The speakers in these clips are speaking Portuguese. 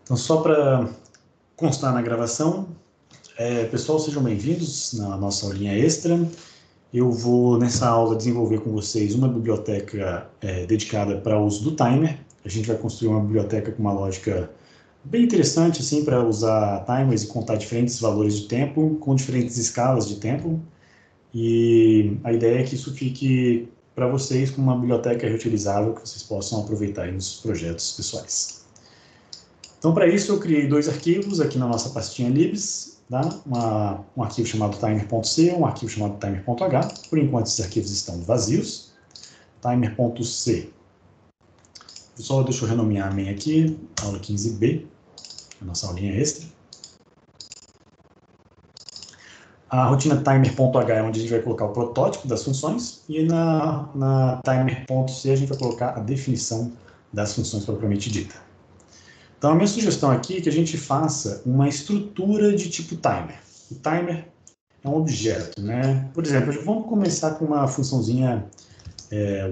Então, só para constar na gravação, pessoal, sejam bem-vindos na nossa aulinha extra. Eu vou, nessa aula, desenvolver com vocês uma biblioteca dedicada para o uso do timer. A gente vai construir uma biblioteca com uma lógica bem interessante, assim, para usar timers e contar diferentes valores de tempo, com diferentes escalas de tempo. E a ideia é que isso fique para vocês como uma biblioteca reutilizável que vocês possam aproveitar aí nos projetos pessoais. Então, para isso, eu criei dois arquivos aqui na nossa pastinha libs, tá? Um arquivo chamado timer.c, um arquivo chamado timer.h. Por enquanto, esses arquivos estão vazios. Timer.c. Só deixa eu renomear a main aqui, aula 15b, a nossa aulinha extra. A rotina timer.h é onde a gente vai colocar o protótipo das funções, e na timer.c a gente vai colocar a definição das funções propriamente dita. Então, a minha sugestão aqui é que a gente faça uma estrutura de tipo timer. O timer é um objeto, né? Por exemplo, vamos começar com uma funçãozinha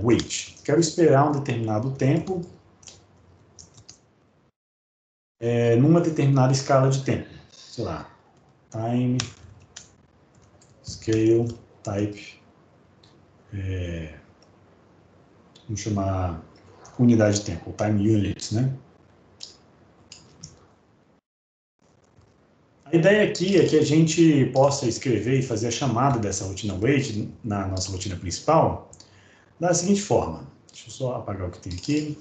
wait. Quero esperar um determinado tempo numa determinada escala de tempo. Sei lá, time, scale, type, vamos chamar unidade de tempo, time units, né? A ideia aqui é que a gente possa escrever e fazer a chamada dessa rotina wait na nossa rotina principal da seguinte forma. Deixa eu só apagar o que tem aqui.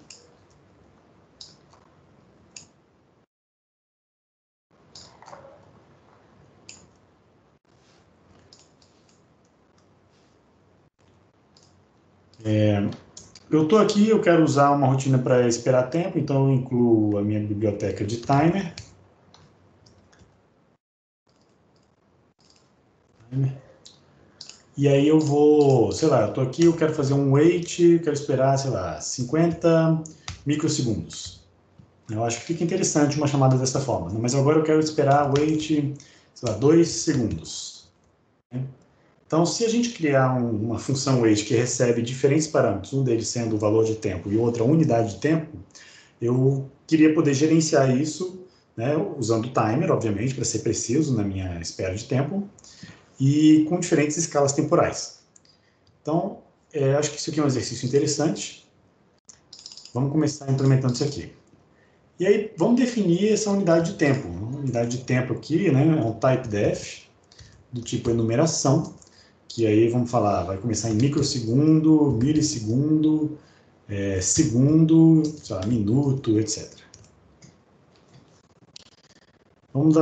Eu estou aqui, eu quero usar uma rotina para esperar tempo, então eu incluo a minha biblioteca de timer. E aí eu vou, sei lá, eu estou aqui, eu quero fazer um wait, eu quero esperar, sei lá, 50 microsegundos. Eu acho que fica interessante uma chamada dessa forma, né? Mas agora eu quero esperar wait, sei lá, 2 segundos. Então, se a gente criar uma função wait que recebe diferentes parâmetros, um deles sendo o valor de tempo e outra a unidade de tempo, eu queria poder gerenciar isso, né, usando o timer, obviamente, para ser preciso na minha espera de tempo, e com diferentes escalas temporais. Então, acho que isso aqui é um exercício interessante. Vamos começar implementando isso aqui. E aí, vamos definir essa unidade de tempo. A unidade de tempo aqui, né, é um type def, do tipo enumeração, que aí vamos falar, vai começar em microsegundo, milissegundo, segundo, sei lá, minuto, etc. Vamos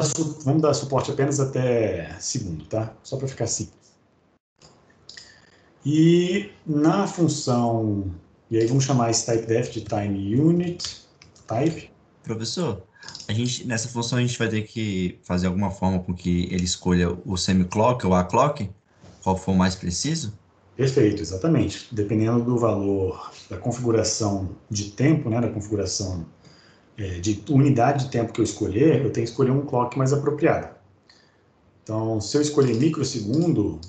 dar suporte apenas até segundo, tá? Só para ficar simples. E na função, e aí vamos chamar esse typedef de time unit type. Professor, nessa função a gente vai ter que fazer alguma forma com que ele escolha o semiclock ou a clock, qual for mais preciso? Perfeito, exatamente. Dependendo do valor da configuração de tempo, né, da configuração de unidade de tempo que eu escolher, eu tenho que escolher um clock mais apropriado. Então, se eu escolher microsegundo,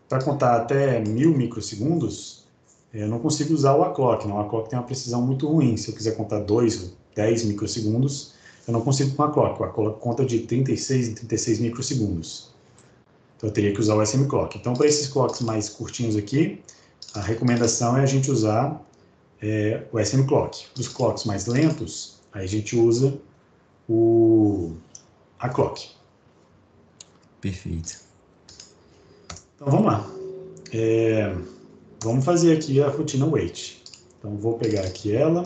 para contar até 1000 microsegundos, eu não consigo usar o aclock, não. O aclock tem uma precisão muito ruim. Se eu quiser contar 2 ou 10 microsegundos, eu não consigo com o aclock. O aclock conta de 36 em 36 microsegundos. Então, eu teria que usar o smclock. Então, para esses clocks mais curtinhos aqui, a recomendação é a gente usar o smclock. Para os clocks mais lentos, aí a gente usa a clock. Perfeito. Então, vamos lá. Vamos fazer aqui a rotina wait. Então, vou pegar aqui ela.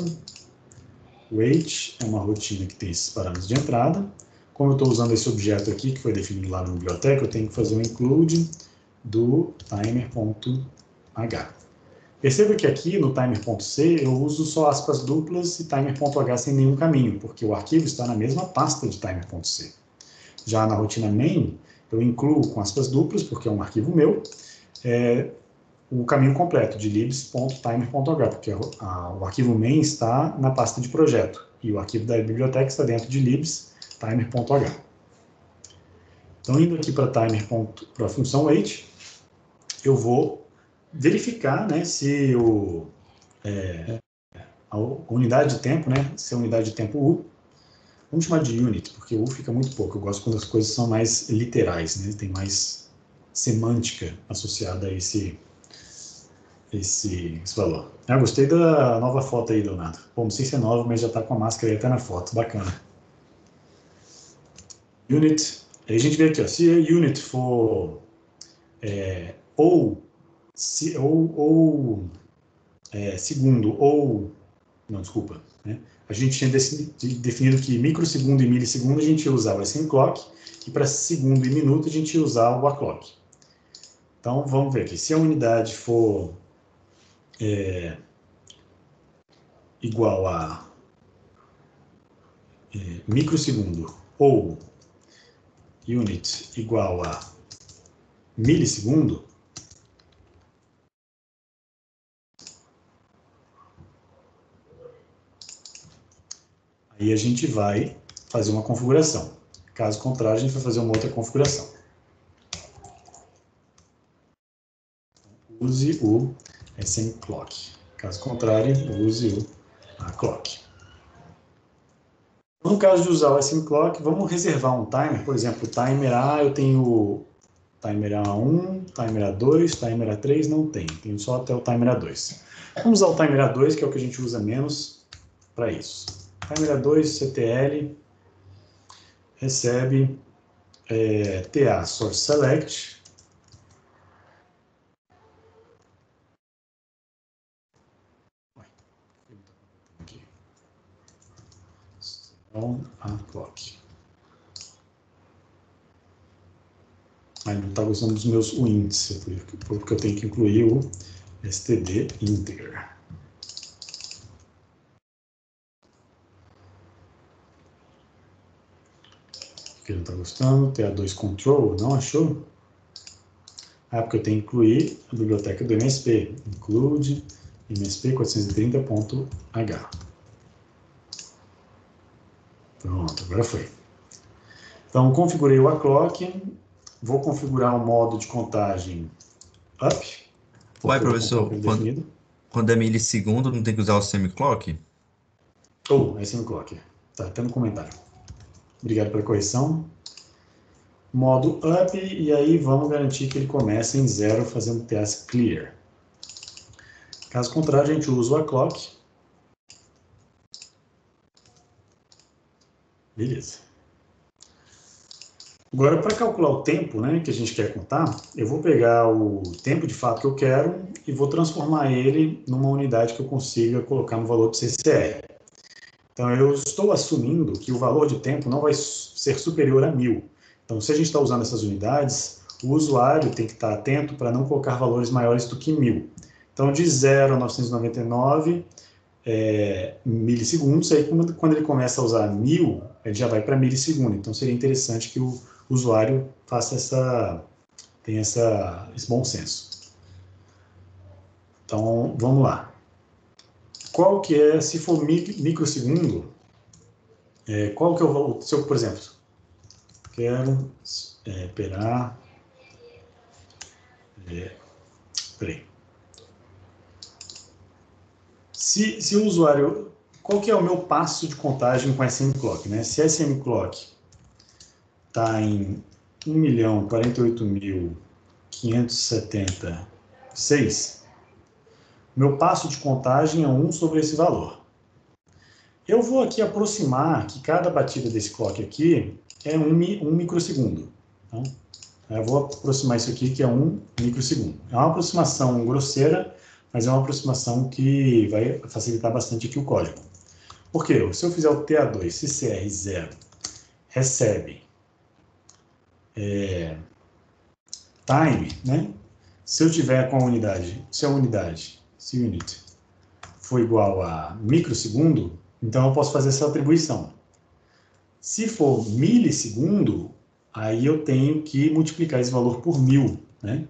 Wait é uma rotina que tem esses parâmetros de entrada. Como eu estou usando esse objeto aqui, que foi definido lá na biblioteca, eu tenho que fazer um include do timer.h. Perceba que aqui no timer.c eu uso só aspas duplas e timer.h sem nenhum caminho, porque o arquivo está na mesma pasta de timer.c. Já na rotina main, eu incluo com aspas duplas, porque é um arquivo meu, o caminho completo de libs.timer.h, porque o arquivo main está na pasta de projeto, e o arquivo da biblioteca está dentro de libs.timer.h. Então, indo aqui para a função wait, eu vou verificar, né, se a unidade de tempo, né, se a unidade de tempo U Vamos chamar de unit, porque o fica muito pouco. Eu gosto quando as coisas são mais literais, né? Tem mais semântica associada a esse valor. Gostei da nova foto aí, Leonardo. Bom, não sei se é nova, mas já está com a máscara aí até na foto. Bacana. Unit. Aí a gente vê aqui, ó, se a unit for segundo ou... Não, desculpa. Né? A gente tinha definido que microsegundo e milissegundo a gente ia usar o SM clock e para segundo e minuto a gente ia usar o aclock. Então, vamos ver aqui. Se a unidade for igual a microsegundo ou unit igual a milissegundo, aí a gente vai fazer uma configuração. Caso contrário, a gente vai fazer uma outra configuração. Use o SM clock. Caso contrário, use o aclock. No caso de usar o SM clock, vamos reservar um timer. Por exemplo, o timer A, eu tenho timer A1, timer A2, timer A3, não tem. Tenho só até o timer A2. Vamos usar o timer A2, que é o que a gente usa menos para isso. Timer A2, CTL, recebe TA source select. On clock. Aí não está gostando dos meus índices, porque eu tenho que incluir o std integer. Que ele não está gostando, TA2 control, não achou? Porque eu tenho que incluir a biblioteca do MSP, include msp430.h. Pronto, agora foi. Então, configurei o aclock, vou configurar o modo de contagem up. Uai, professor, quando é milissegundo, não tem que usar o semiclock? É semiclock. Tá até no comentário. Obrigado pela correção. Modo up, e aí vamos garantir que ele começa em 0, fazendo TS clear. Caso contrário, a gente usa o aclock. Beleza. Agora, para calcular o tempo, né, que a gente quer contar, eu vou pegar o tempo de fato que eu quero e vou transformar ele numa unidade que eu consiga colocar no valor de CCR. Então, eu estou assumindo que o valor de tempo não vai ser superior a 1000. Então, se a gente está usando essas unidades, o usuário tem que estar atento para não colocar valores maiores do que 1000. Então, de 0 a 999 milissegundos, aí quando ele começa a usar 1000, ele já vai para milissegundo. Então, seria interessante que o usuário faça tenha esse bom senso. Então, vamos lá. Qual que é, se for microsegundo, qual que é o valor, se eu, por exemplo, quero esperar, peraí. Se o usuário, qual que é o meu passo de contagem com SM clock, né? Se SM clock está em 1.048.576, meu passo de contagem é 1 sobre esse valor. Eu vou aqui aproximar que cada batida desse clock aqui é 1 microsegundo. Então, eu vou aproximar isso aqui, que é 1 microsegundo. É uma aproximação grosseira, mas é uma aproximação que vai facilitar bastante aqui o código. Por quê? Se eu fizer o TA2, CCR0, recebe time, né? Se eu tiver com a unidade, se unit for igual a microsegundo, então eu posso fazer essa atribuição. Se for milissegundo, aí eu tenho que multiplicar esse valor por 1000, né?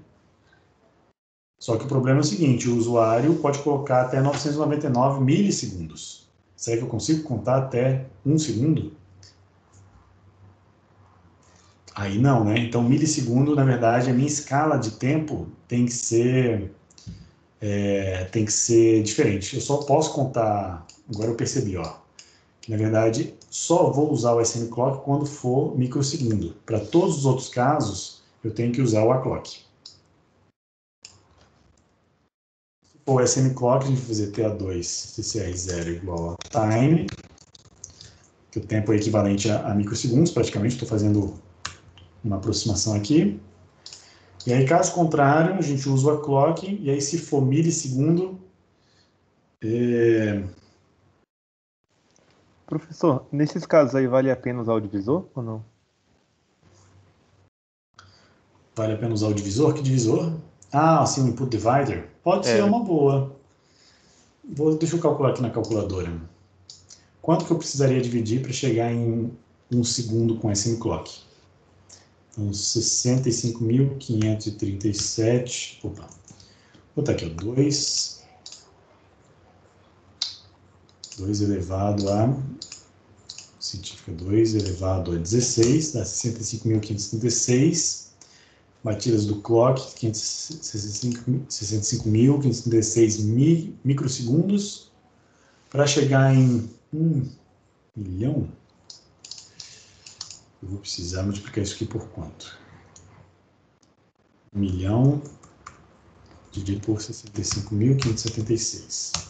Só que o problema é o seguinte, o usuário pode colocar até 999 milissegundos. Será que eu consigo contar até 1 segundo? Aí não, né? Então, milissegundo, na verdade, a minha escala de tempo tem que ser diferente. Eu só posso contar, agora eu percebi, ó, que, na verdade, só vou usar o SM Clock quando for microsegundo. Para todos os outros casos, eu tenho que usar o AClock. Se for o SM Clock, a gente vai fazer TA2 CCR0 igual a time, que o tempo é equivalente a microsegundos, praticamente, estou fazendo uma aproximação aqui. E aí, caso contrário, a gente usa o AClock, e aí se for milissegundo... Professor, nesses casos aí, vale a pena usar o divisor ou não? Vale a pena usar o divisor? Que divisor? Ah, sim, o input divider. Pode ser uma boa. Deixa eu calcular aqui na calculadora. Quanto que eu precisaria dividir para chegar em 1 segundo com SM Clock? Então, 65.537... Opa. Vou botar aqui, ó, 2 elevado a... Científica 2 elevado a 16, dá 65.536. Batidas do clock, 65.536 microsegundos, para chegar em 1 milhão. Eu vou precisar multiplicar isso aqui por quanto? 1 milhão dividido por 65.576.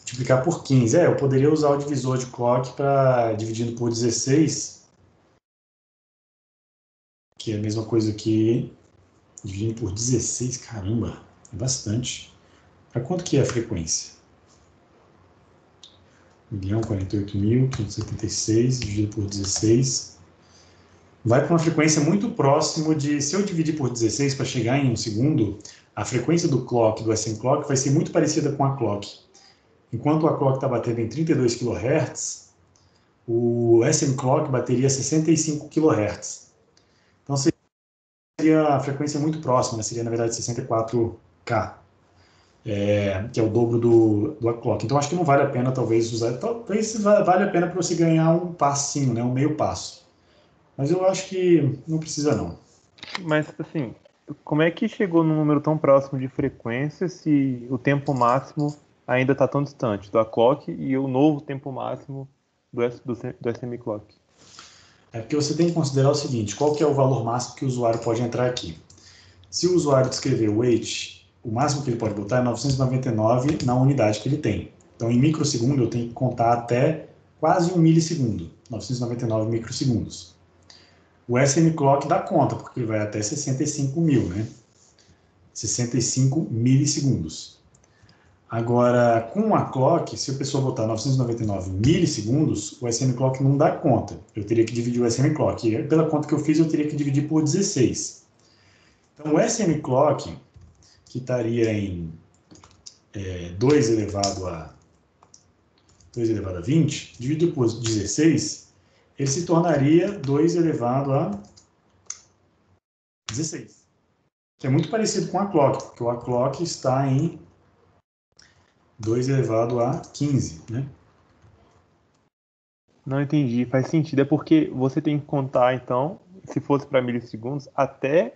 Multiplicar por 15. Eu poderia usar o divisor de clock para dividindo por 16, que é a mesma coisa que dividindo por 16, caramba, é bastante. Para quanto que é a frequência? 1.048.576 dividido por 16. Vai para uma frequência muito próximo de... Se eu dividir por 16 para chegar em 1 segundo, a frequência do clock, do SM Clock, vai ser muito parecida com a clock. Enquanto a clock está batendo em 32 kHz, o SM Clock bateria 65 kHz. Então, seria a frequência muito próxima, seria, na verdade, 64K, que é o dobro do AClock. Então, acho que não vale a pena, talvez, usar... Talvez vale a pena para você ganhar um passinho, né, um meio passo. Mas eu acho que não precisa, não. Mas, assim, como é que chegou num número tão próximo de frequência se o tempo máximo ainda está tão distante do AClock e o novo tempo máximo do SM Clock? É porque você tem que considerar o seguinte, qual que é o valor máximo que o usuário pode entrar aqui? Se o usuário descrever o weight, o máximo que ele pode botar é 999 na unidade que ele tem. Então, em microsegundo, eu tenho que contar até quase 1 milissegundo, 999 microsegundos. O SM Clock dá conta, porque ele vai até 65 mil, né? 65 milissegundos. Agora, com a clock, se a pessoa botar 999 milissegundos, o SM Clock não dá conta. Eu teria que dividir o SM Clock. E pela conta que eu fiz, eu teria que dividir por 16. Então, o SM Clock, que estaria em 2 elevado a 20, dividido por 16, ele se tornaria 2 elevado a 16. Que é muito parecido com a clock, porque o AClock está em 2 elevado a 15, né? Não entendi, faz sentido. É porque você tem que contar, então, se fosse para milissegundos, até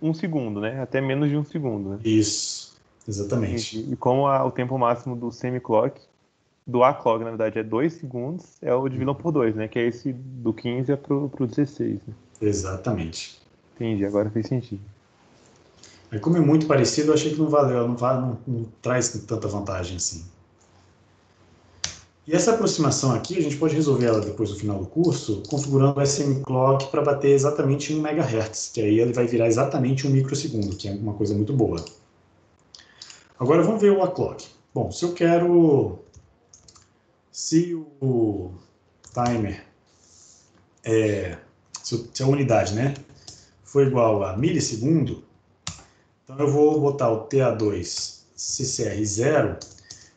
1 segundo, né? Até menos de 1 segundo, né? Isso, exatamente. Entendi. E como o tempo máximo do semi-clock, do AClock, na verdade, é 2 segundos, é o dividão por 2, né? Que é esse do 15 para o 16. Né? Exatamente. Entendi, agora fez sentido. Aí, como é muito parecido, eu achei que não valeu, não traz tanta vantagem assim. E essa aproximação aqui, a gente pode resolver ela depois do final do curso, configurando o SM Clock para bater exatamente em 1 MHz, que aí ele vai virar exatamente 1 microsegundo, que é uma coisa muito boa. Agora vamos ver o AClock. Bom, se eu quero... Se o timer, se a unidade, né, for igual a milissegundo, então eu vou botar o TA2 CCR0,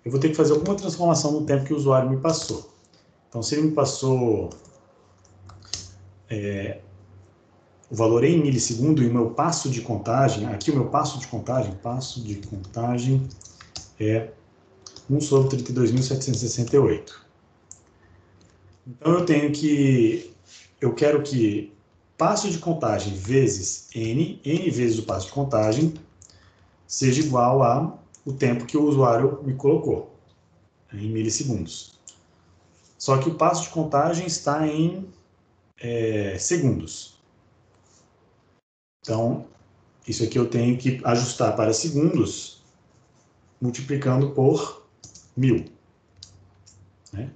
eu vou ter que fazer alguma transformação no tempo que o usuário me passou. Então, se ele me passou o valor em milissegundo e o meu passo de contagem, aqui o meu passo de contagem é 1 sobre 32.768. Então, eu quero que passo de contagem vezes n vezes o passo de contagem, seja igual a o tempo que o usuário me colocou, em milissegundos. Só que o passo de contagem está em segundos. Então, isso aqui eu tenho que ajustar para segundos, multiplicando por 1000. Né?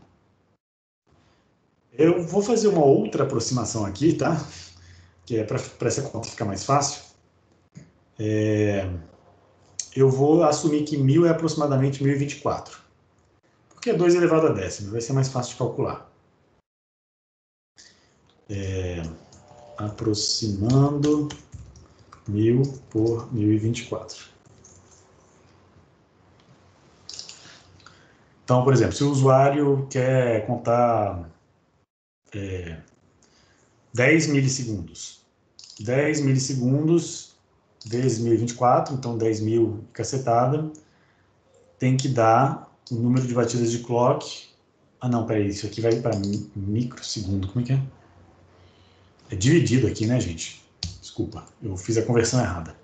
Eu vou fazer uma outra aproximação aqui, tá? Que é para essa conta ficar mais fácil. Eu vou assumir que 1000 é aproximadamente 1024. Porque é 2 elevado a décima, vai ser mais fácil de calcular. Aproximando 1000 por 1024. Então, por exemplo, se o usuário quer contar 10 milissegundos. 10 milissegundos vezes 1024, então 10.000 cacetada, tem que dar o número de batidas de clock. Ah, não, peraí, isso aqui vai para microsegundo. Como é que é? É dividido aqui, né, gente? Desculpa, eu fiz a conversão errada.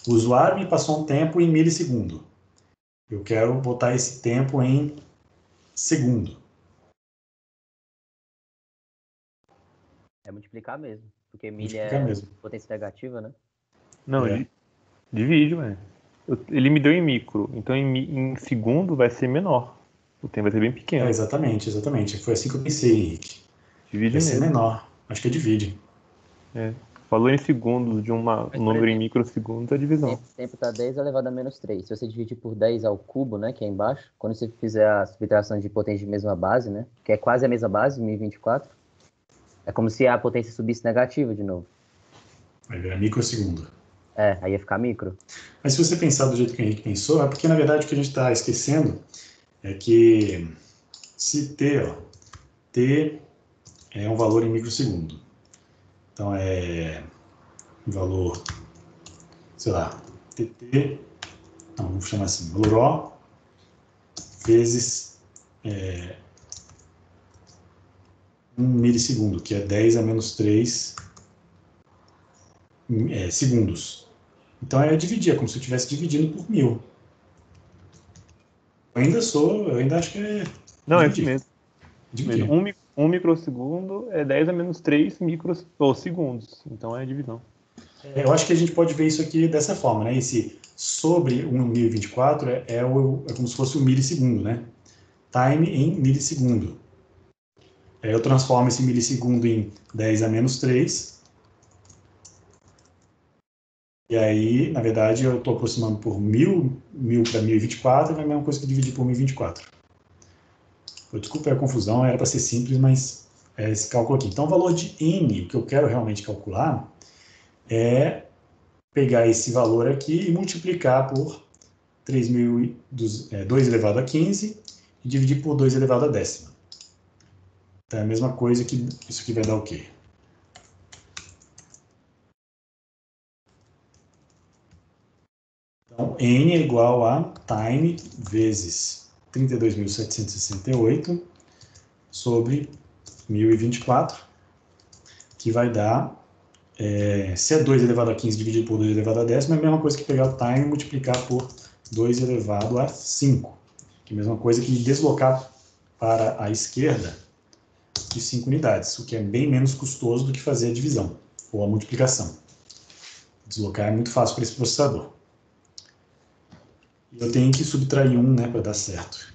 O usuário me passou um tempo em milissegundo. Eu quero botar esse tempo em segundo. É multiplicar mesmo. Porque milha Multiplicar é mesmo. potência negativa, né? Não, divide, velho. Ele me deu em micro, então em segundo vai ser menor. O tempo vai ser bem pequeno. Exatamente, exatamente. Foi assim que eu pensei, Henrique. Divide Vai ser mesmo. menor. Acho que é divide. Falou em segundos de um número em microsegundos, é divisão. O tempo está 10 elevado a menos 3. Se você dividir por 10 ao cubo, né, que é embaixo, quando você fizer a subtração de potência de mesma base, né, que é quase a mesma base, 1024, é como se a potência subisse negativa de novo. Vai virar microsegundo. Aí ia ficar micro. Mas se você pensar do jeito que o Henrique pensou, é porque, na verdade, o que a gente está esquecendo é que se T é um valor em microsegundo. Então, é um valor, sei lá, TT, não, vamos chamar assim, valor O vezes 1 milissegundo, que é 10 a menos 3 segundos. Então, é dividir, é como se eu estivesse dividindo por 1000. Eu ainda acho que é Não, é isso dividir. mesmo. Dividir. Um microsegundo é 10 a menos 3 segundos. Então é divisão. Eu acho que a gente pode ver isso aqui dessa forma, né? Esse sobre 1024 é como se fosse um milissegundo, né? Time em milissegundo. Eu transformo esse milissegundo em 10 a menos 3. E aí, na verdade, eu estou aproximando por 1000 para 1024, é a mesma coisa que dividir por 1024. Desculpa a confusão, era para ser simples, mas é esse cálculo aqui. Então, o valor de n, que eu quero realmente calcular, é pegar esse valor aqui e multiplicar por 2 elevado a 15 e dividir por 2 elevado a décima. Então é a mesma coisa que isso aqui vai dar o quê? Então, n é igual a time vezes 32.768 sobre 1024, que vai dar, se é 2 elevado a 15 dividido por 2 elevado a décima, é a mesma coisa que pegar o time e multiplicar por 2 elevado a 5, que é a mesma coisa que deslocar para a esquerda de 5 unidades, o que é bem menos custoso do que fazer a divisão ou a multiplicação. Deslocar é muito fácil para esse processador. E eu tenho que subtrair 1, né, para dar certo.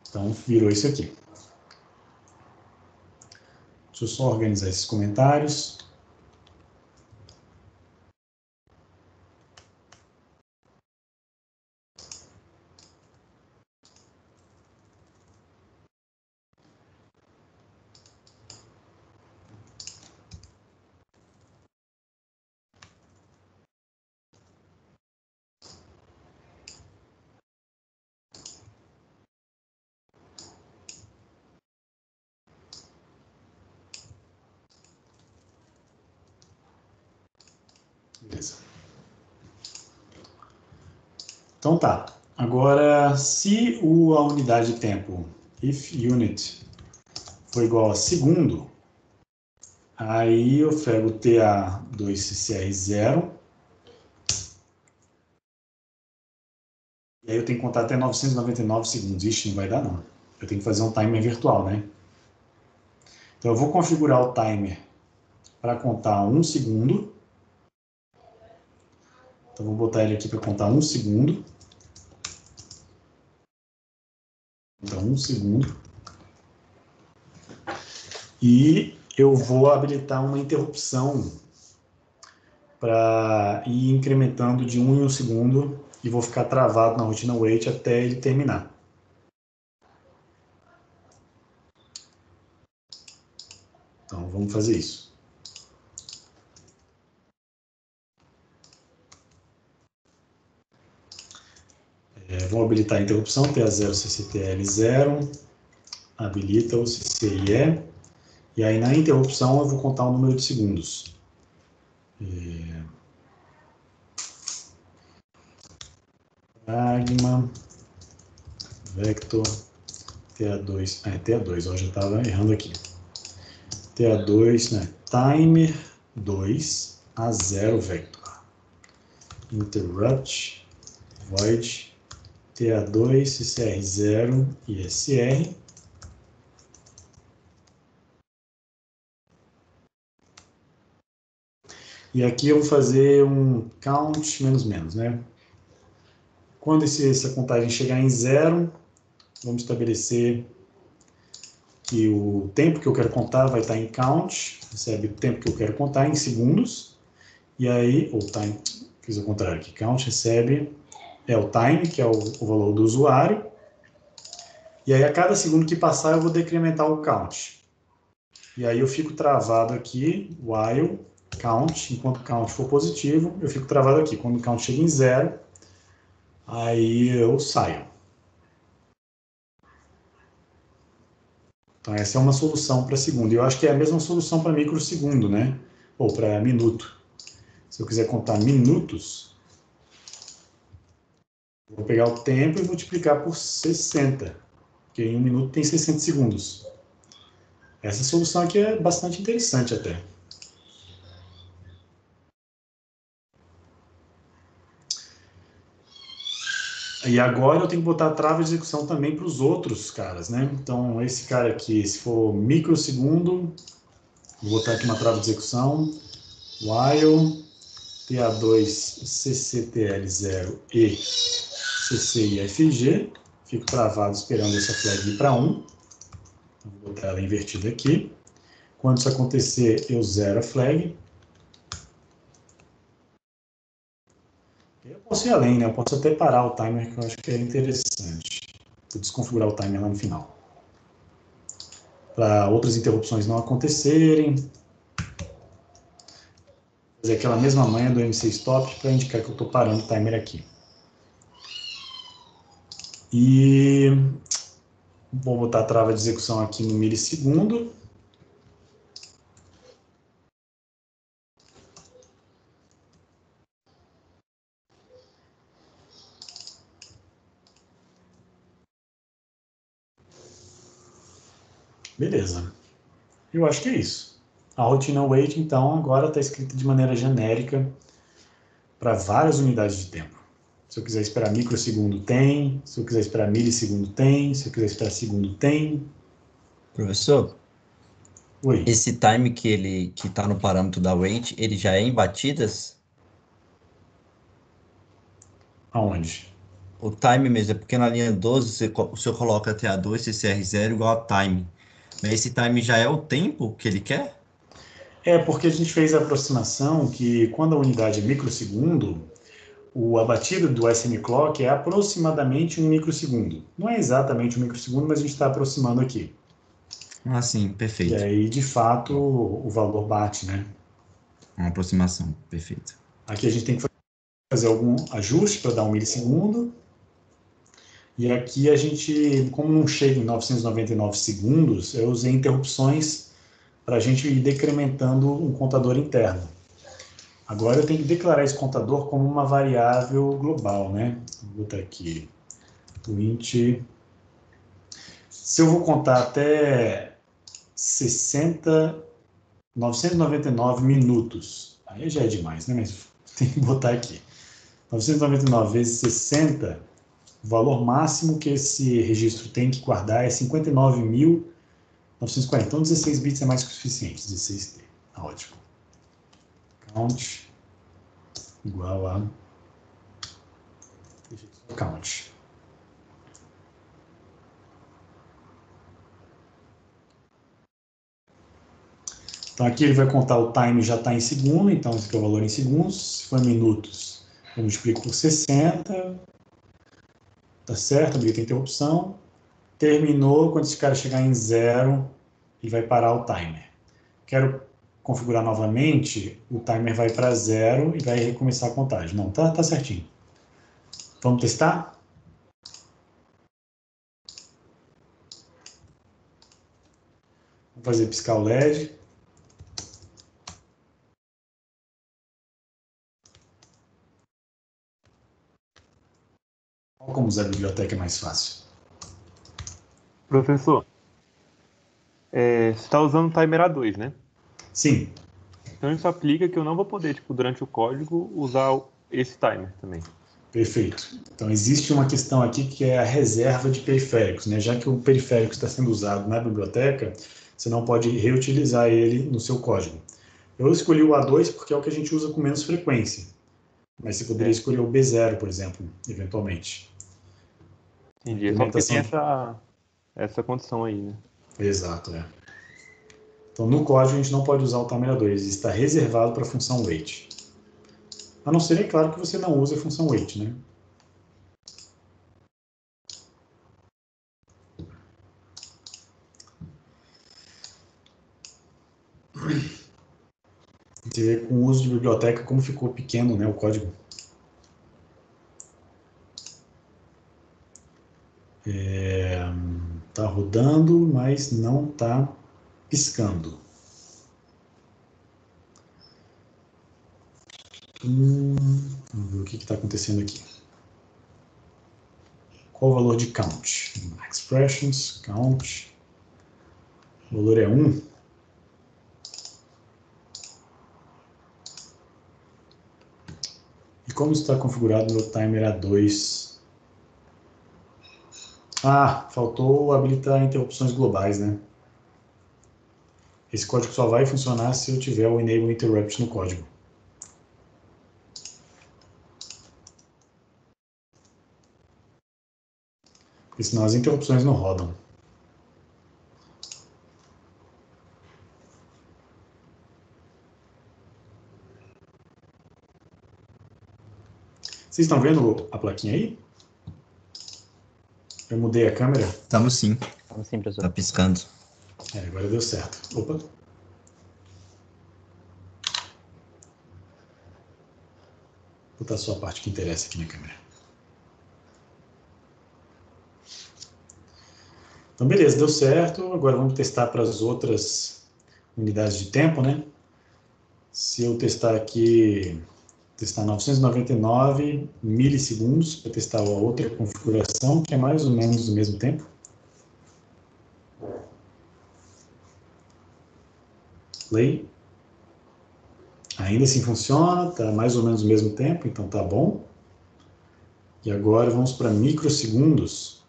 Então, virou isso aqui. Deixa eu só organizar esses comentários. Beleza. Então tá. Agora, se a unidade de tempo, if unit, for igual a segundo, aí eu pego TA2CCR0 E aí eu tenho que contar até 999 segundos. Ixi, não vai dar não. Eu tenho que fazer um timer virtual, né? Então eu vou configurar o timer para contar 1 segundo. Então vou botar ele aqui para contar 1 segundo. Então 1 segundo. E eu vou habilitar uma interrupção para ir incrementando de 1 em 1 segundo e vou ficar travado na rotina wait até ele terminar. Então vamos fazer isso. Vou habilitar a interrupção, TA0 CCTL0, habilita o CCIE, e aí na interrupção eu vou contar o número de segundos. Pragma, vector, TA2, TA2, eu já estava errando aqui. TA2, né, timer 2 a 0 vector. Interrupt, void, TA2, CCR0 e SR. E aqui eu vou fazer um count menos menos, né? Quando essa contagem chegar em 0, vamos estabelecer que o tempo que eu quero contar vai estar em count, recebe o tempo que eu quero contar em segundos, e aí, ou time, fiz o contrário aqui, count recebe o time, que é o valor do usuário, e aí a cada segundo que passar eu vou decrementar o count. E aí eu fico travado aqui, while count, enquanto o count for positivo, eu fico travado aqui. Quando o count chega em 0, aí eu saio. Então essa é uma solução para segundo. E eu acho que é a mesma solução para microsegundo, né? Ou para minuto. Se eu quiser contar minutos, vou pegar o tempo e multiplicar por 60. Porque em 1 minuto tem 60 segundos. Essa solução aqui é bastante interessante até. E agora eu tenho que botar a trava de execução também para os outros caras, né? Então, esse cara aqui, se for microsegundo, vou botar aqui uma trava de execução, while TA2 CCTL0 e CCIFG, fico travado esperando essa flag ir para 1, vou botar ela invertida aqui. Quando isso acontecer, eu zero a flag. Eu posso ir além, né? Eu posso até parar o timer, que eu acho que é interessante. Vou desconfigurar o timer lá no final. Para outras interrupções não acontecerem. Fazer aquela mesma manha do MC Stop para indicar que eu estou parando o timer aqui. E vou botar a trava de execução aqui no milissegundo. Beleza. Eu acho que é isso. A rotina wait, então, agora está escrita de maneira genérica para várias unidades de tempo. Se eu quiser esperar microsegundo, tem. Se eu quiser esperar milissegundo, tem. Se eu quiser esperar segundo, tem. Professor, Oi. esse time que está no parâmetro da wait, ele já é em batidas? Aonde? O time mesmo, é porque na linha 12 o senhor coloca TA2 CCR0 igual a time. Mas esse time já é o tempo que ele quer? É porque a gente fez a aproximação que quando a unidade é microsegundo, a batida do SM Clock é aproximadamente 1 microsegundo. Não é exatamente 1 microsegundo, mas a gente está aproximando aqui. Ah, sim, E perfeito. aí, de fato, o valor bate, né? Uma aproximação, perfeito. Aqui a gente tem que fazer algum ajuste para dar 1 milissegundo. E aqui a gente, como não chega em 999 segundos, eu usei interrupções para a gente ir decrementando um contador interno. Agora eu tenho que declarar esse contador como uma variável global, né? Vou botar aqui o int. Se eu vou contar até 999 minutos, aí já é demais, né? Mas tem que botar aqui. 999 vezes 60 O valor máximo que esse registro tem que guardar é 59.940. Então, 16 bits é mais que o suficiente. 16T. Tá ótimo. Count igual a... count. Então, aqui ele vai contar o time, já está em segundo, então esse aqui é o valor em segundos. Se for em minutos, eu multiplico por 60. Tá certo, habilita a interrupção. Terminou, quando esse cara chegar em 0, ele vai parar o timer. Quero configurar novamente, o timer vai para 0 e vai recomeçar a contagem. Não, tá certinho. Vamos testar? Vamos fazer piscar o LED. Olha como usar a biblioteca é mais fácil. Professor, você está usando o timer A2, né? Sim. Então isso aplica que eu não vou poder, tipo, durante o código, usar esse timer também. Perfeito. Então, existe uma questão aqui que é a reserva de periféricos, né? Já que o periférico está sendo usado na biblioteca, você não pode reutilizar ele no seu código. Eu escolhi o A2 porque é o que a gente usa com menos frequência. Mas você poderia escolher o B0, por exemplo, eventualmente. Entendi. É só porque tem essa condição aí, né? Exato, é. Então, no código, a gente não pode usar o timer A2. Ele está reservado para a função wait. A não ser, é claro, que você não use a função wait, né? Você vê com o uso de biblioteca como ficou pequeno, né, o código. Tá rodando, mas não tá piscando. Vamos ver o que está acontecendo aqui. Qual o valor de count? Expressions, count. O valor é 1. E como está configurado no meu timer A2? Ah, faltou habilitar interrupções globais, né? Esse código só vai funcionar se eu tiver o Enable Interrupt no código. Porque senão as interrupções não rodam. Vocês estão vendo a plaquinha aí? Eu mudei a câmera. Estamos sim. Estamos sim, professor. Tá piscando. Agora deu certo. Opa. Vou botar só a parte que interessa aqui na câmera. Então, beleza, deu certo. Agora vamos testar para as outras unidades de tempo, né? Se eu testar aqui, testar 999 milissegundos, para testar a outra configuração, que é mais ou menos o mesmo tempo. Play. Ainda assim funciona, está mais ou menos o mesmo tempo, então tá bom. E agora vamos para microsegundos.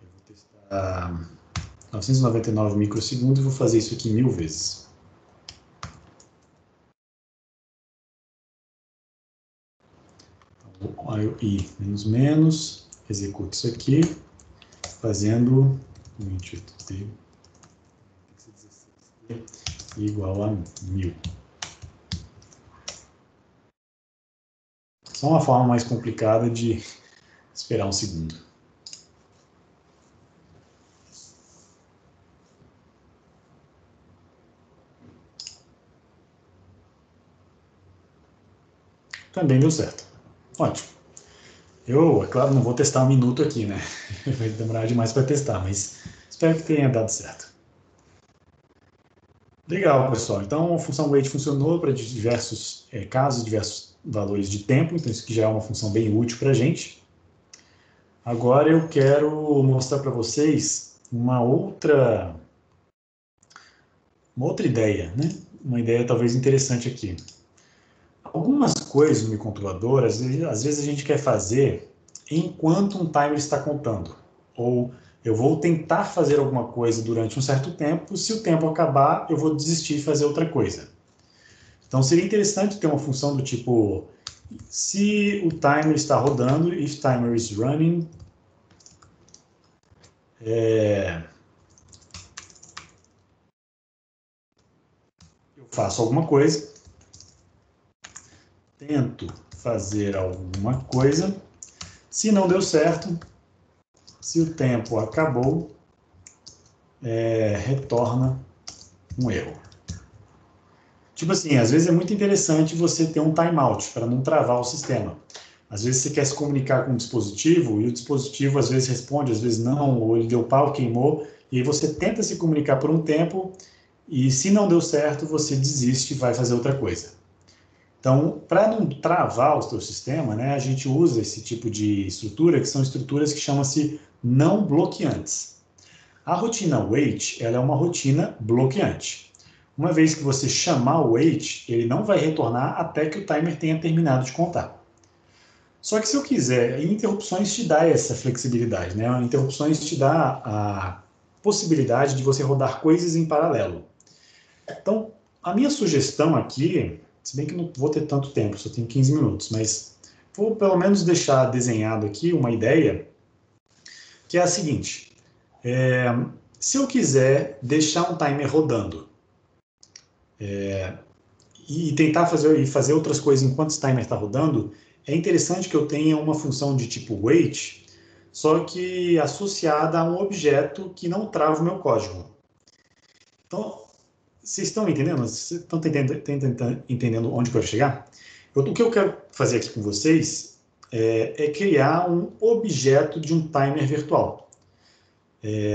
Eu vou testar 999 microsegundos e vou fazer isso aqui 1000 vezes. Então, i menos menos, executo isso aqui, fazendo 28t igual a 1000. Só uma forma mais complicada de esperar um segundo. Também deu certo. Ótimo. Eu, é claro, não vou testar 1 minuto aqui, né? Vai demorar demais para testar, mas espero que tenha dado certo. Legal, pessoal. Então, a função wait funcionou para diversos casos, diversos valores de tempo, então isso aqui já é uma função bem útil para a gente. Agora eu quero mostrar para vocês uma outra ideia, né? Uma ideia talvez interessante aqui. Algumas coisas no microcontrolador, às vezes a gente quer fazer enquanto um timer está contando. Ou eu vou tentar fazer alguma coisa durante um certo tempo, se o tempo acabar, eu vou desistir de fazer outra coisa. Então seria interessante ter uma função do tipo, se o timer está rodando, if timer is running, eu faço alguma coisa, tento fazer alguma coisa, se não deu certo, se o tempo acabou, retorna um erro. Tipo assim, às vezes é muito interessante você ter um timeout para não travar o sistema. Às vezes você quer se comunicar com o dispositivo e o dispositivo às vezes responde, às vezes não, ou ele deu pau, queimou, e aí você tenta se comunicar por um tempo e se não deu certo, você desiste e vai fazer outra coisa. Então, para não travar o seu sistema, né, a gente usa esse tipo de estrutura, que são estruturas que chamam-se não bloqueantes. A rotina wait, ela é uma rotina bloqueante. Uma vez que você chamar o wait, ele não vai retornar até que o timer tenha terminado de contar. Só que se eu quiser, interrupções te dá essa flexibilidade, né? Interrupções te dá a possibilidade de você rodar coisas em paralelo. Então, a minha sugestão aqui, se bem que não vou ter tanto tempo, só tenho 15 minutos, mas vou pelo menos deixar desenhado aqui uma ideia, que é a seguinte. Se eu quiser deixar um timer rodando e tentar fazer outras coisas enquanto esse timer está rodando, é interessante que eu tenha uma função de tipo wait, só que associada a um objeto que não trava o meu código. Então, vocês estão entendendo? Vocês estão entendendo onde eu quero chegar? O que eu quero fazer aqui com vocês é criar um objeto de um timer virtual.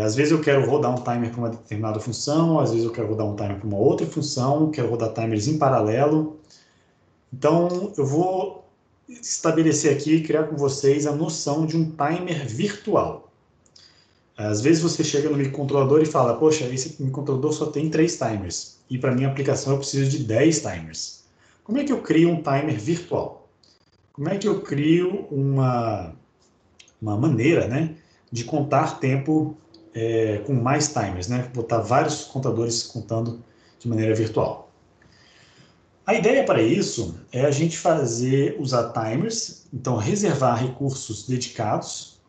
Às vezes eu quero rodar um timer para uma determinada função, às vezes eu quero rodar um timer para uma outra função, quero rodar timers em paralelo. Então, eu vou estabelecer aqui e criar com vocês a noção de um timer virtual. Às vezes você chega no microcontrolador e fala, poxa, esse microcontrolador só tem 3 timers, e para minha aplicação eu preciso de 10 timers. Como é que eu crio um timer virtual? Como é que eu crio uma maneira, né, de contar tempo com mais timers, né? Botar vários contadores contando de maneira virtual. A ideia para isso é a gente usar timers, então reservar recursos dedicados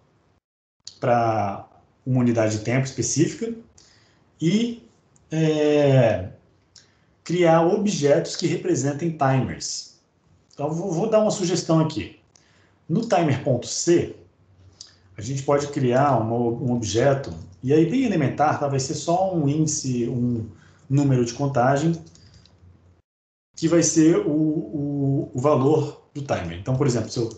para uma unidade de tempo específica e criar objetos que representem timers. Então, vou dar uma sugestão aqui. No timer.c, a gente pode criar um objeto, e aí bem elementar, vai ser só um índice, um número de contagem, que vai ser o valor do timer. Então, por exemplo, se eu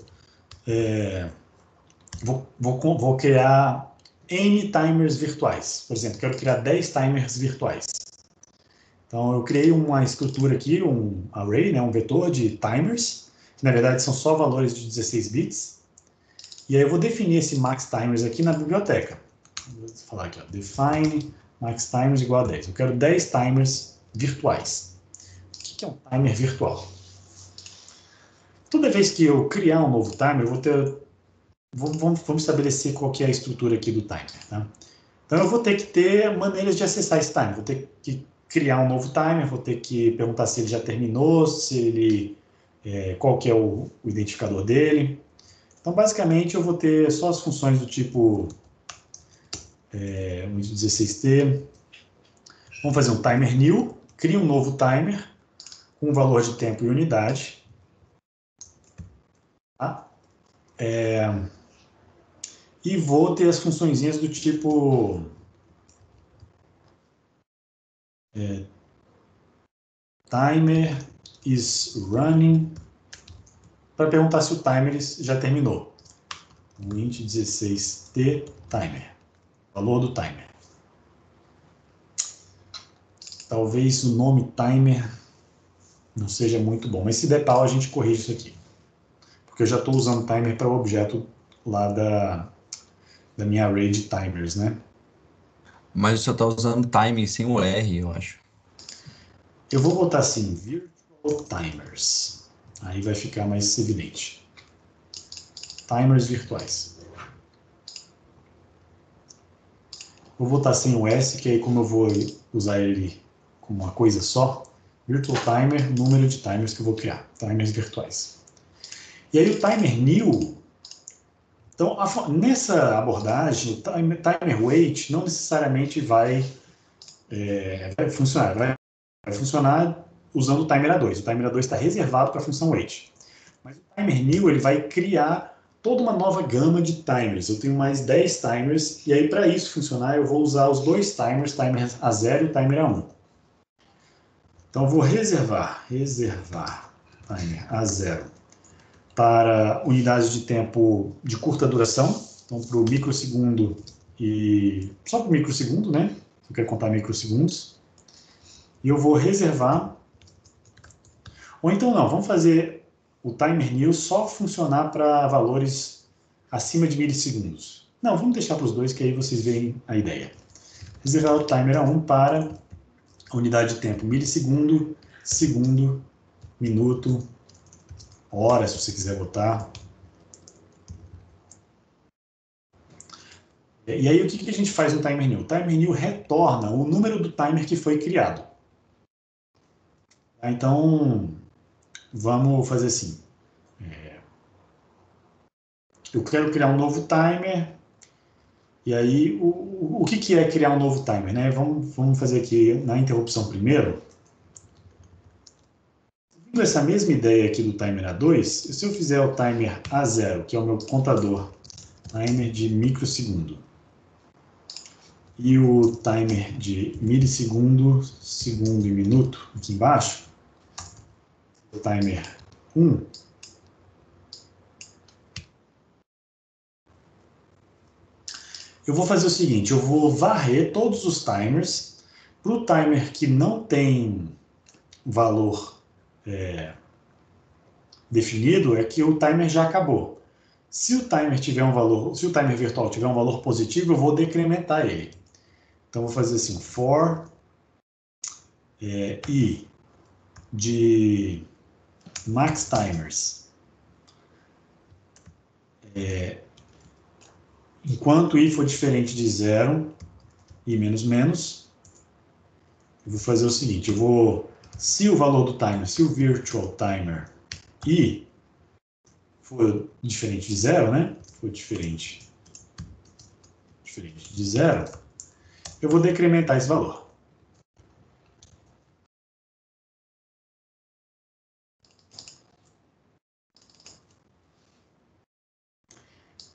vou criar N timers virtuais. Por exemplo, quero criar 10 timers virtuais. Então, eu criei uma estrutura aqui, um array, né, um vetor de timers, que na verdade são só valores de 16 bits. E aí eu vou definir esse max timers aqui na biblioteca. Vou falar aqui, ó, define max timers igual a 10. Eu quero 10 timers virtuais. O que é um timer virtual? Toda vez que eu criar um novo timer, eu vou ter... Vamos estabelecer qual que é a estrutura aqui do timer. Tá? Então, eu vou ter que ter maneiras de acessar esse timer. Vou ter que criar um novo timer, vou ter que perguntar se ele já terminou, se ele, qual que é o identificador dele. Então, basicamente, eu vou ter só as funções do tipo 16t. Vamos fazer um timer new, cria um novo timer com valor de tempo e unidade. Tá? E vou ter as funçõezinhas do tipo timer is running, para perguntar se o timer já terminou. Int 16t timer, valor do timer. Talvez o nome timer não seja muito bom, mas se der pau a gente corrige isso aqui. Porque eu já estou usando timer para o objeto lá da minha array de timers, né? Mas você está usando timing sem o R, eu acho. Eu vou botar assim, virtual timers. Aí vai ficar mais evidente. Timers virtuais. Vou botar sem o S, que aí como eu vou usar ele como uma coisa só, Virtual Timer, número de timers que eu vou criar. Timers virtuais. E aí o timer new, então nessa abordagem, o timer wait não necessariamente vai funcionar. Vai funcionar usando o timer A2. O timer A2 está reservado para a função wait. Mas o timer new ele vai criar toda uma nova gama de timers. Eu tenho mais 10 timers, e aí para isso funcionar eu vou usar os dois timers, timer A0 e timer A1. Então eu vou reservar timer A0 para unidades de tempo de curta duração, então para o microsegundo e só para o microsegundo, né? Eu quero contar microsegundos. E eu vou reservar, ou então não, vamos fazer o timer new só funcionar para valores acima de milissegundos. Não, vamos deixar para os dois, que aí vocês veem a ideia. Reservar o timer A1 para a unidade de tempo milissegundo, segundo, minuto, hora, se você quiser botar. E aí o que a gente faz no timer new? O timer new retorna o número do timer que foi criado. Então, vamos fazer assim. Eu quero criar um novo timer. E aí, o que é criar um novo timer, né? Vamos fazer aqui na interrupção primeiro. Seguindo essa mesma ideia aqui do timer A2, se eu fizer o timer A0, que é o meu contador, timer de microsegundo, e o timer de milissegundo, segundo e minuto, aqui embaixo, o timer 1, eu vou fazer o seguinte, eu vou varrer todos os timers. Para o timer que não tem valor definido, é que o timer já acabou. Se o timer tiver um valor, se o timer virtual tiver um valor positivo, eu vou decrementar ele. Então eu vou fazer assim, for i de max timers. Enquanto i for diferente de 0, i menos menos, eu vou fazer o seguinte, se o valor do timer, se o virtual timer i for diferente de 0, né? For diferente de 0, eu vou decrementar esse valor.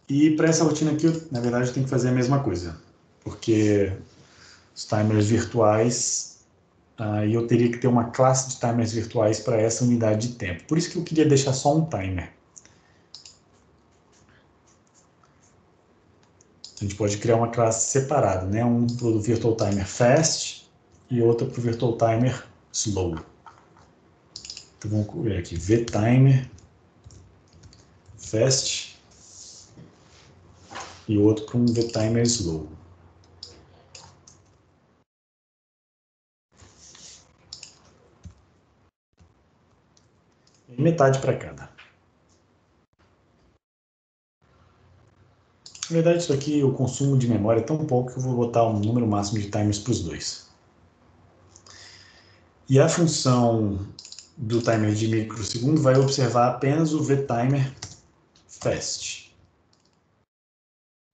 E para essa rotina aqui, na verdade, eu tenho que fazer a mesma coisa, porque os timers virtuais, aí eu teria que ter uma classe de timers virtuais para essa unidade de tempo. Por isso que eu queria deixar só um timer. A gente pode criar uma classe separada, né? Um para o virtual timer fast e outra para o virtual timer slow. Então vamos ver aqui, vtimer fast e outro para um vtimer slow. E metade para cada. Na verdade, isso aqui, o consumo de memória é tão pouco que eu vou botar um número máximo de timers para os dois. E a função do timer de microsegundo vai observar apenas o vtimer fast.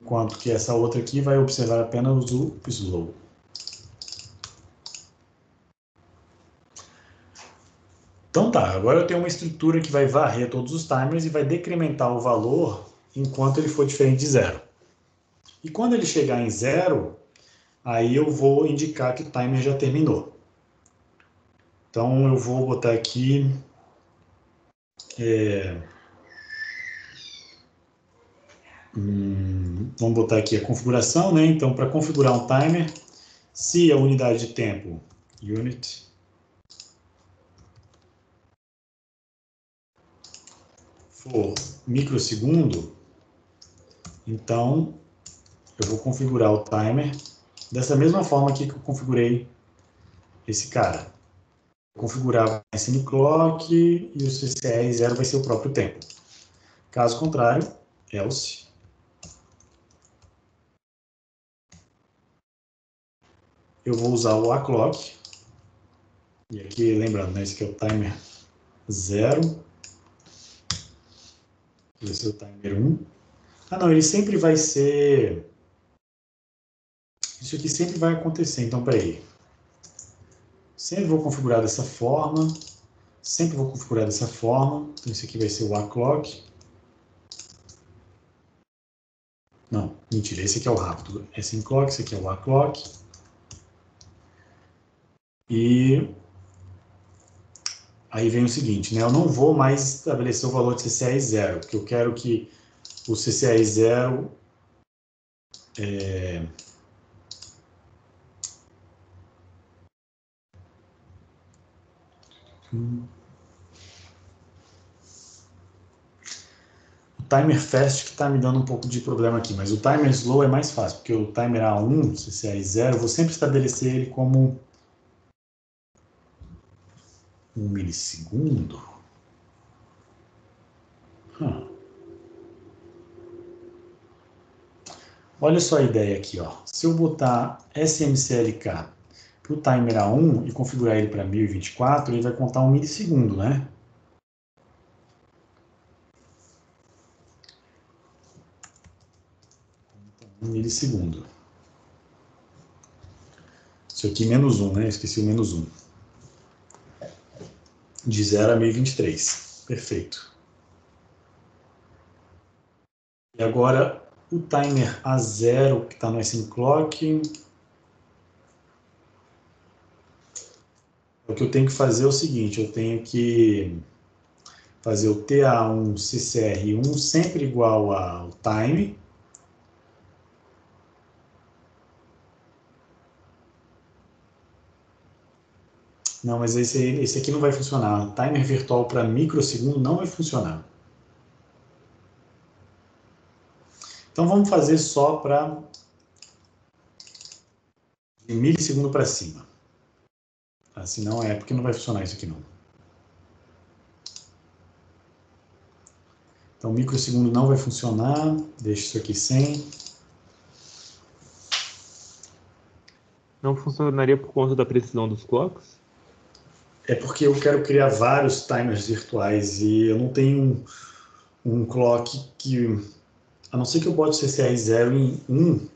Enquanto que essa outra aqui vai observar apenas o slow. Então tá, agora eu tenho uma estrutura que vai varrer todos os timers e vai decrementar o valor enquanto ele for diferente de 0. E quando ele chegar em 0, aí eu vou indicar que o timer já terminou. Então eu vou botar aqui vamos botar aqui a configuração, né? Então para configurar um timer, se a unidade de tempo unit for microsegundo, então eu vou configurar o timer dessa mesma forma aqui que eu configurei esse cara. configurar o SMClock e o CCR0 vai ser o próprio tempo. Caso contrário, else. Eu vou usar o aClock. E aqui, lembrando, né, esse aqui é o timer 0. Esse é o timer 1. Ah, não, ele sempre vai ser... Isso aqui sempre vai acontecer, então, peraí. Sempre vou configurar dessa forma. Sempre vou configurar dessa forma. Então, esse aqui vai ser o aClock. Não, mentira, esse aqui é o rápido. SMClock, esse aqui é o aClock. E aí vem o seguinte, né? Eu não vou mais estabelecer o valor de CCR0, porque eu quero que o CCR0 O timer fast que está me dando um pouco de problema aqui, mas o timer slow é mais fácil, porque o timer A1, CCR0, eu vou sempre estabelecer ele como 1 milissegundo. Olha só a ideia aqui, ó. Se eu botar SMCLK para o timer A1 e configurar ele para 1024, ele vai contar 1 milissegundo, né? Um milissegundo. Isso aqui menos 1, né? Esqueci o menos 1. De 0 a 1023. Perfeito. E agora o timer A0, que está no SMClock. O que eu tenho que fazer é o seguinte, eu tenho que fazer o TA1 CCR1 sempre igual ao time. Não, mas esse aqui não vai funcionar. Timer virtual para microsegundo não vai funcionar. Então vamos fazer só para de milissegundo para cima. Assim não é, porque não vai funcionar isso aqui não. Então microsegundo não vai funcionar. Deixa isso aqui sem. Não funcionaria por conta da precisão dos clocks? É porque eu quero criar vários timers virtuais e eu não tenho um clock que... A não ser que eu bote o CCR0 em 1,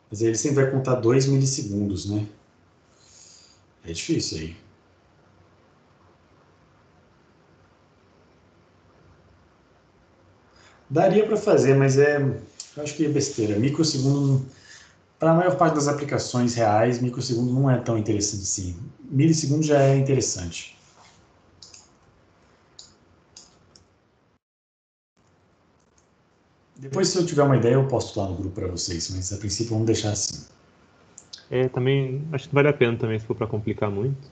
mas ele sempre vai contar 2 milissegundos, né? É difícil aí. Daria para fazer, mas eu acho que é besteira. Microsegundo, para a maior parte das aplicações reais, microsegundo não é tão interessante assim. Milissegundo já é interessante. Depois, se eu tiver uma ideia, eu posto lá no grupo para vocês, mas a princípio vamos deixar assim. Também acho que vale a pena também, se for para complicar muito.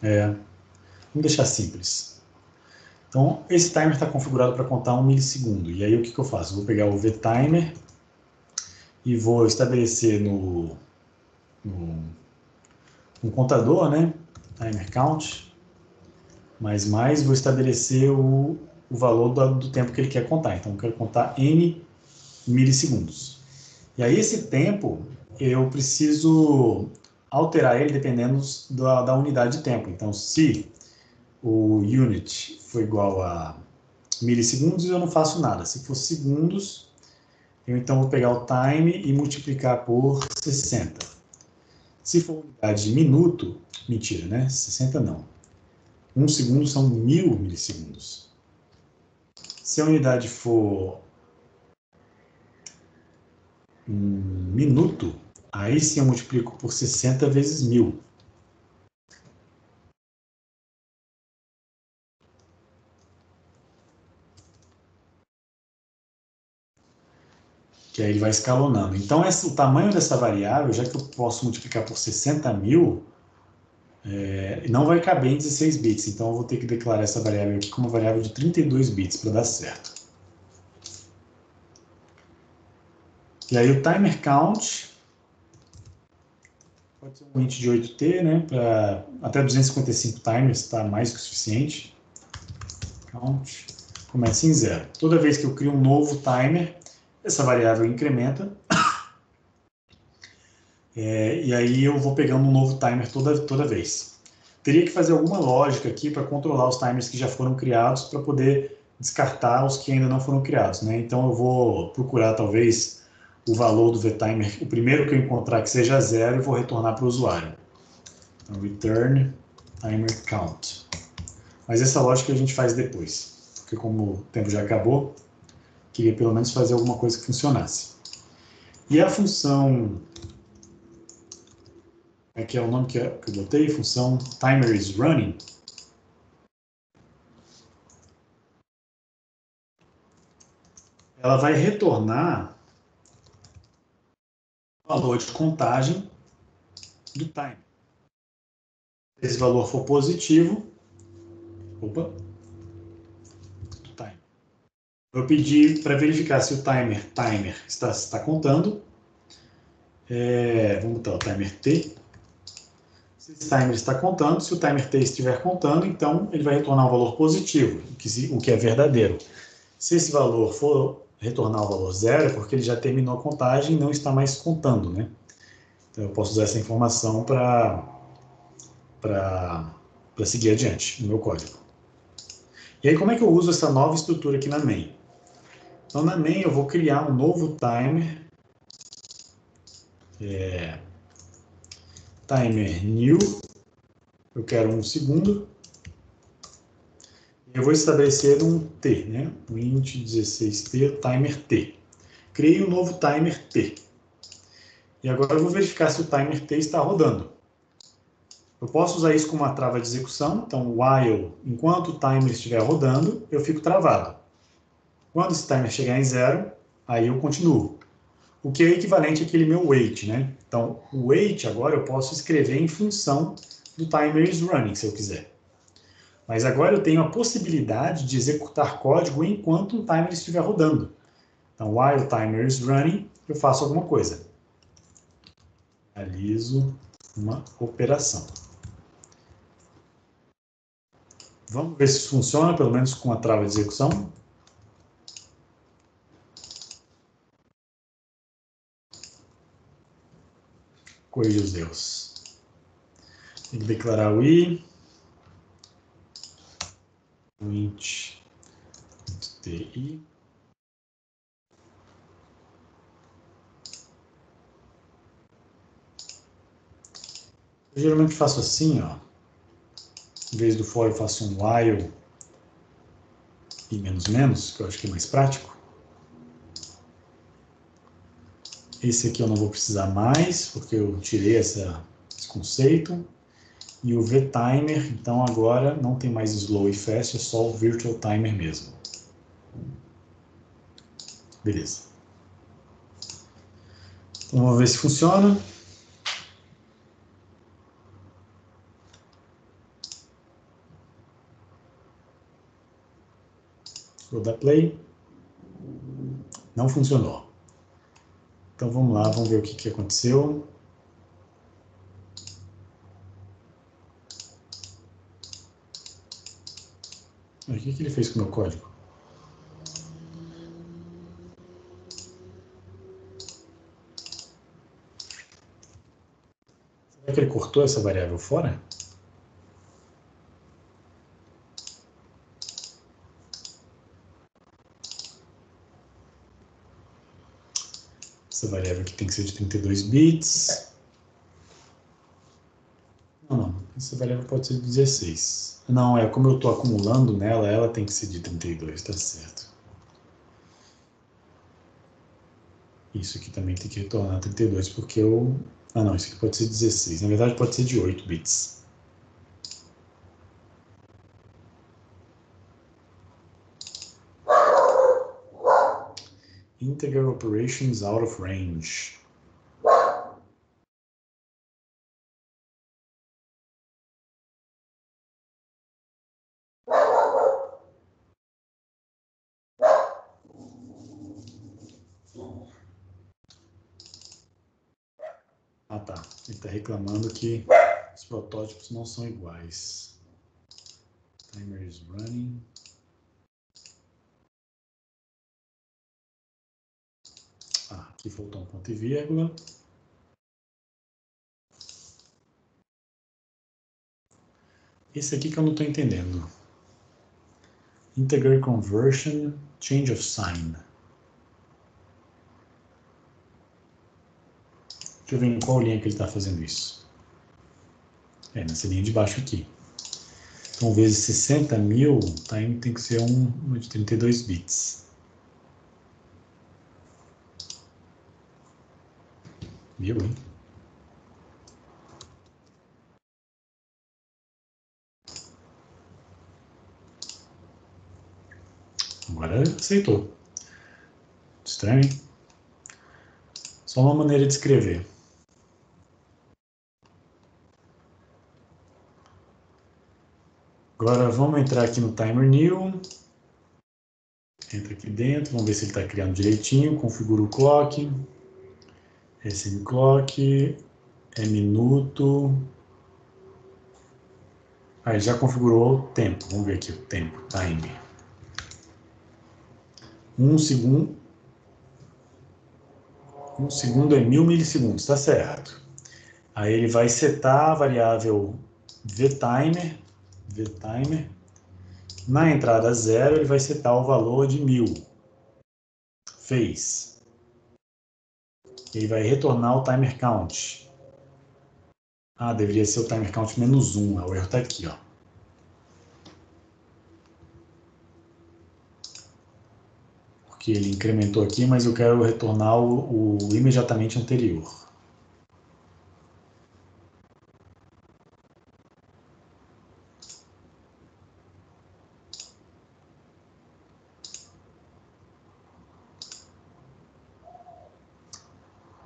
Vamos deixar simples. Então, esse timer está configurado para contar 1 milissegundo. E aí, o que eu faço? Eu vou pegar o vtimer e vou estabelecer no contador, né? Timer count, mais, vou estabelecer o valor do tempo que ele quer contar. Então, eu quero contar n milissegundos. E aí, esse tempo, eu preciso alterar ele dependendo da unidade de tempo. Então, se o unit for igual a milissegundos, eu não faço nada. Se for segundos, eu então vou pegar o time e multiplicar por 60. Se for unidade de minuto, mentira, né? 60 não. 1 segundo são 1000 milissegundos. Se a unidade for minuto, aí sim eu multiplico por 60 vezes 1000. Que aí ele vai escalonando. Então, o tamanho dessa variável, já que eu posso multiplicar por 60.000, não vai caber em 16 bits. Então, eu vou ter que declarar essa variável aqui como uma variável de 32 bits para dar certo. E aí, o timer count Pode ser um int de 8t, né? Para até 255 timers está mais que o suficiente. Count começa em 0. Toda vez que eu crio um novo timer, essa variável incrementa. E aí eu vou pegando um novo timer toda vez. Teria que fazer alguma lógica aqui para controlar os timers que já foram criados para poder descartar os que ainda não foram criados, né? Então eu vou procurar talvez o valor do vtimer, o primeiro que eu encontrar que seja 0, e vou retornar para o usuário. Então, return timer count. Mas essa lógica a gente faz depois, porque como o tempo já acabou, queria pelo menos fazer alguma coisa que funcionasse. E a função, que é o nome que eu botei, função timer is running, ela vai retornar o valor de contagem do timer. Se esse valor for positivo, do timer. Eu pedi para verificar se o timer está contando. Vamos botar o timer T. Se esse timer está contando, se o timer T estiver contando, então ele vai retornar um valor positivo, o que é verdadeiro. Se esse valor for retornar o valor 0, é porque ele já terminou a contagem e não está mais contando, né? Então eu posso usar essa informação para seguir adiante no meu código. E aí como é que eu uso essa nova estrutura aqui na main? Então na main eu vou criar um novo timer, timer new, eu quero 1 segundo, eu vou estabelecer um T, né? Um int 16t timer T. Criei um novo timer T. E agora eu vou verificar se o timer T está rodando. Eu posso usar isso como uma trava de execução, então while, enquanto o timer estiver rodando, eu fico travado. Quando esse timer chegar em 0, aí eu continuo. O que é equivalente àquele meu wait, né? Então, o wait agora eu posso escrever em função do timer is running, se eu quiser. Mas agora eu tenho a possibilidade de executar código enquanto o timer estiver rodando. Então, while timer is running, eu faço alguma coisa. Realizo uma operação. Vamos ver se isso funciona, pelo menos com a trava de execução. Corrigir os erros. Tem que declarar o i. O int ti. Eu geralmente faço assim, ó. Em vez do for, eu faço um while e menos menos, que eu acho que é mais prático. Esse aqui eu não vou precisar mais, porque eu tirei esse conceito. E o vtimer, então agora não tem mais slow e fast, é só o virtual timer mesmo. Beleza. Então vamos ver se funciona. Vou dar play. Não funcionou. Então vamos lá, vamos ver o que aconteceu. O que ele fez com o meu código? Será que ele cortou essa variável fora? Essa variável aqui tem que ser de 32 bits. Não. Essa variável pode ser de 16. Não, como eu estou acumulando nela, ela tem que ser de 32, tá certo. Isso aqui também tem que retornar 32, porque eu... Ah, não, isso aqui pode ser 16. Na verdade, pode ser de 8 bits. Integer operations out of range. Ah, tá. tá. Ele está reclamando que os protótipos não são iguais. Timer is running. Aqui faltou um ponto e vírgula. Esse aqui que eu não estou entendendo. Integer conversion, change of sign. Deixa eu ver em qual linha que ele está fazendo isso. Nessa linha de baixo aqui. Então, vezes 60.000, time tem que ser uma de 32 bits. Viu, hein? Agora aceitou. Estranho, hein? Só uma maneira de escrever. Agora vamos entrar aqui no Timer New. Entra aqui dentro, vamos ver se ele está criando direitinho. Configura o clock. Esse clock é minuto. Ele já configurou o tempo. Vamos ver aqui o tempo, time. 1 segundo. 1 segundo é 1000 milissegundos, tá certo. Aí ele vai setar a variável vTimer. Na entrada 0, ele vai setar o valor de 1000. Fez. Ele vai retornar o timer count. Deveria ser o timer count menos 1. O erro está aqui, ó. Porque ele incrementou aqui, mas eu quero retornar o imediatamente anterior.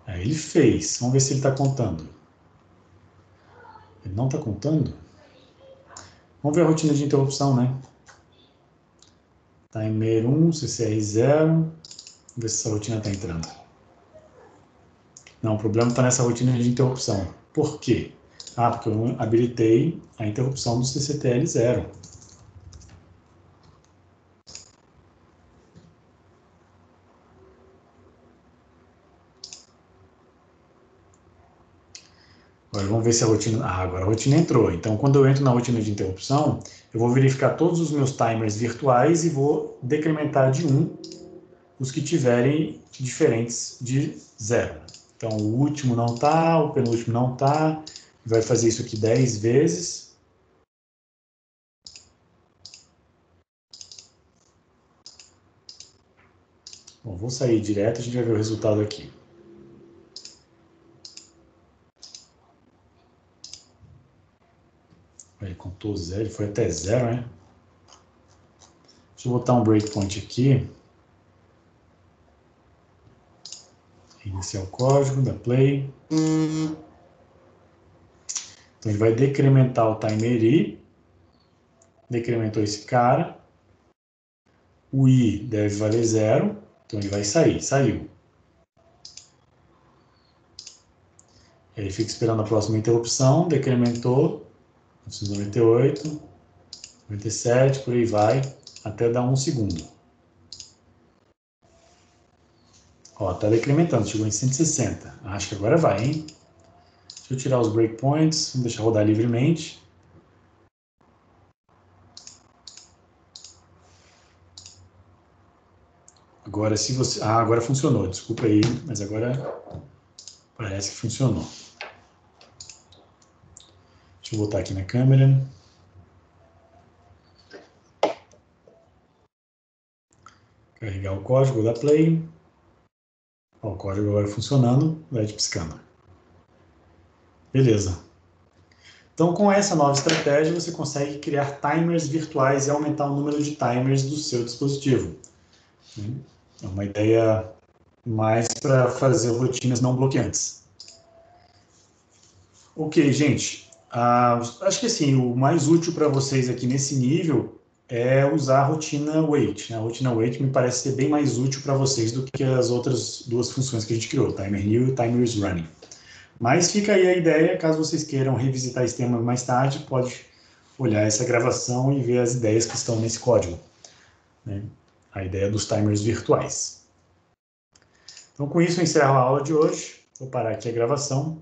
Aí ele fez. Vamos ver se ele está contando. Ele não está contando? Vamos ver a rotina de interrupção, né? Timer 1, CCR 0. Vamos ver se essa rotina está entrando. Não, o problema está nessa rotina de interrupção. Por quê? Porque eu habilitei a interrupção do CCTL 0. Agora vamos ver se a rotina... agora a rotina entrou. Então, quando eu entro na rotina de interrupção, eu vou verificar todos os meus timers virtuais e vou decrementar de 1 os que tiverem diferentes de 0. Então, o último não está, o penúltimo não está. Vai fazer isso aqui 10 vezes. Bom, vou sair direto, a gente vai ver o resultado aqui. Ele contou 0, ele foi até 0, né? Deixa eu botar um breakpoint aqui. Iniciar o código, dar play. Então ele vai decrementar o timer I. Decrementou esse cara. O I deve valer 0. Então ele vai sair. Saiu. Ele fica esperando a próxima interrupção. Decrementou. 998, 97, por aí vai, até dar 1 segundo. Ó, tá decrementando, chegou em 160. Acho que agora vai, hein? Deixa eu tirar os breakpoints, vamos deixar rodar livremente. Agora, se você... agora funcionou, desculpa aí, mas agora parece que funcionou. Deixa eu voltar aqui na câmera. Carregar o código, dar play. Ó, o código agora funcionando, LED piscando. Beleza. Então, com essa nova estratégia, você consegue criar timers virtuais e aumentar o número de timers do seu dispositivo. É uma ideia mais para fazer rotinas não bloqueantes. Ok, gente. Acho que assim, o mais útil para vocês aqui nesse nível é usar a rotina wait. A rotina wait me parece ser bem mais útil para vocês do que as outras duas funções que a gente criou, timer new e timer is running. Mas fica aí a ideia, caso vocês queiram revisitar esse tema mais tarde, pode olhar essa gravação e ver as ideias que estão nesse código, né? A ideia dos timers virtuais. Então, com isso, eu encerro a aula de hoje. Vou parar aqui a gravação.